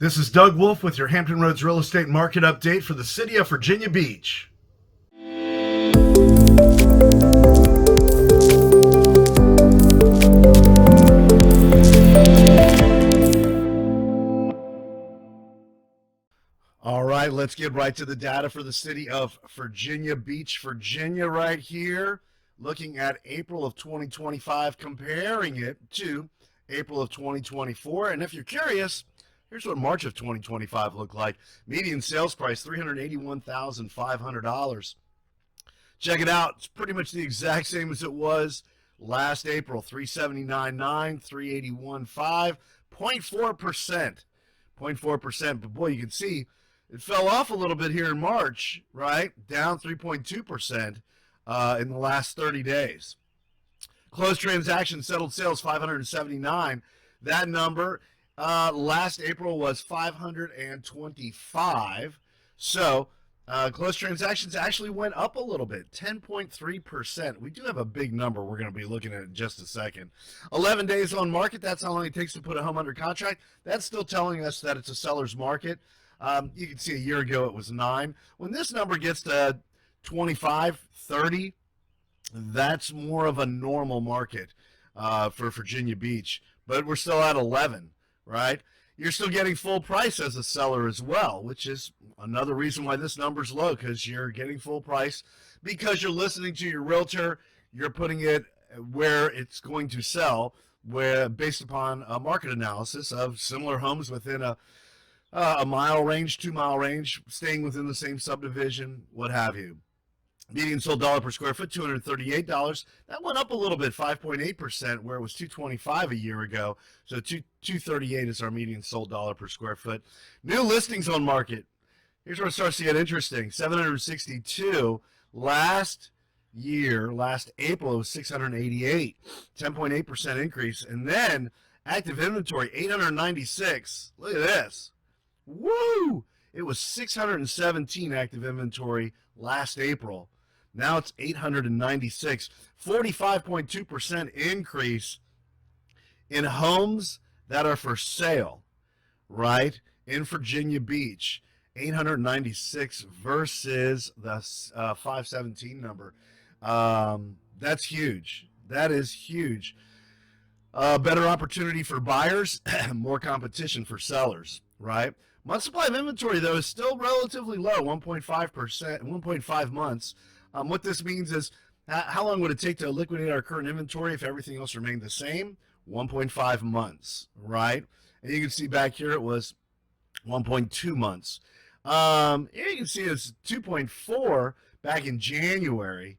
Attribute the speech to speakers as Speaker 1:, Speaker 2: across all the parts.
Speaker 1: This is Doug Wolfe with your Hampton Roads real estate market update for the city of Virginia Beach. All right, let's get right to the data for the city of Virginia Beach, Virginia, right here. Looking at April of 2025, comparing it to April of 2024. And if you're curious, here's what March of 2025 looked like. Median sales price, $381,500. Check it out. It's pretty much the exact same as it was last April, 379.9, 381.5, 0.4%. 0.4%. But boy, you can see it fell off a little bit here in March, right? Down 3.2% in the last 30 days. Closed transactions, settled sales, 579. That number last April was 525. So closed transactions actually went up a little bit, 10.3%. We do have a big number we're going to be looking at in just a second. 11 days on market, that's how long it takes to put a home under contract. That's still telling us that it's a seller's market. You can see a year ago it was 9. When this number gets to 25, 30, that's more of a normal market for Virginia Beach. But we're still at 11, right? You're still getting full price as a seller as well, which is another reason why this number's low, because you're getting full price because you're listening to your realtor. You're putting it where it's going to sell, where based upon a market analysis of similar homes within a mile range, 2 mile range, staying within the same subdivision, what have you. Median sold dollar per square foot, $238. That went up a little bit, 5.8%, where it was $225 a year ago. So $238 is our median sold dollar per square foot. New listings on market. Here's where it starts to get interesting. 762 last year, last April, it was 688, 10.8% increase. And then active inventory, 896. Look at this. Woo! It was 617 active inventory last April. Now it's 896. 45.2% increase in homes that are for sale, right? In Virginia Beach. 896 versus the 517 number. That's huge. That is huge. Better opportunity for buyers, more competition for sellers, right? Month supply of inventory, though, is still relatively low, 1.5%, 1.5 months. What this means is how long would it take to liquidate our current inventory if everything else remained the same? 1.5 months, right? And you can see back here it was 1.2 months. Here you can see it's 2.4 back in January.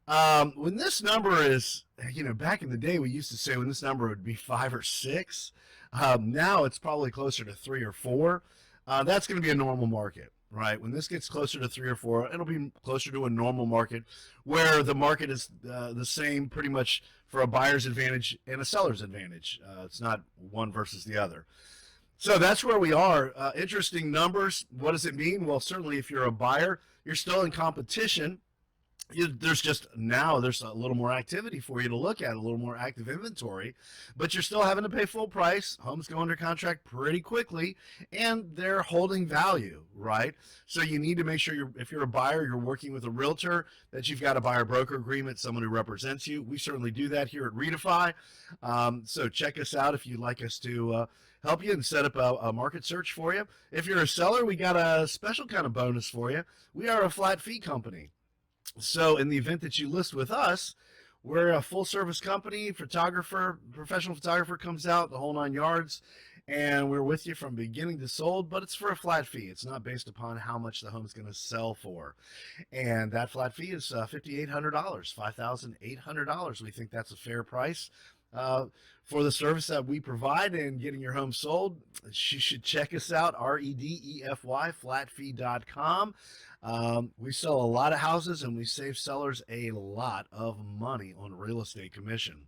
Speaker 1: When this number is, back in the day, we used to say when this number would be 5 or 6. Now it's probably closer to 3 or 4. That's going to be a normal market, right? When this gets closer to 3 or 4, it'll be closer to a normal market where the market is the same pretty much for a buyer's advantage and a seller's advantage. It's not one versus the other. So that's where we are. Interesting numbers. What does it mean? Well, certainly if you're a buyer, you're still in competition. There's a little more activity for you to look at, a little more active inventory, but you're still having to pay full price. Homes go under contract pretty quickly, and they're holding value, right? So you need to make sure if you're a buyer, you're working with a realtor, that you've got a buyer broker agreement, someone who represents you. We certainly do that here at Redefy. So check us out if you'd like us to help you and set up a market search for you. If you're a seller, we got a special kind of bonus for you. We are a flat fee company. So in the event that you list with us, we're a full service company, professional photographer comes out, the whole 9 yards, and we're with you from beginning to sold, but it's for a flat fee. It's not based upon how much the home's going to sell for. And that flat fee is $5,800, $5,800. We think that's a fair price for the service that we provide in getting your home sold. You should check us out, Redefy, flatfee.com. We sell a lot of houses, and we save sellers a lot of money on real estate commission.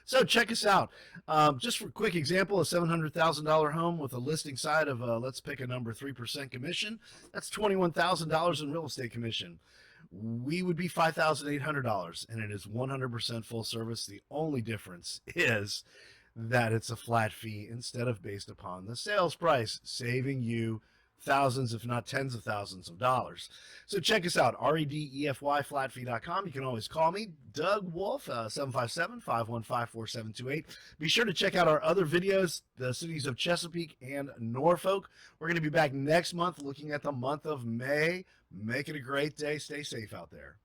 Speaker 1: So check us out. Just for a quick example, a $700,000 home with a listing side of, let's pick a number, 3% commission. That's $21,000 in real estate commission. We would be $5,800, and it is 100% full service. The only difference is that it's a flat fee instead of based upon the sales price, saving you thousands, if not tens of thousands of dollars. So check us out, redefy flatfee.com. You can always call me, Doug Wolfe, 757-515-4728. Be sure to check out our other videos, the cities of Chesapeake and Norfolk. We're going to be back next month looking at the month of May. Make it a great day. Stay safe out there.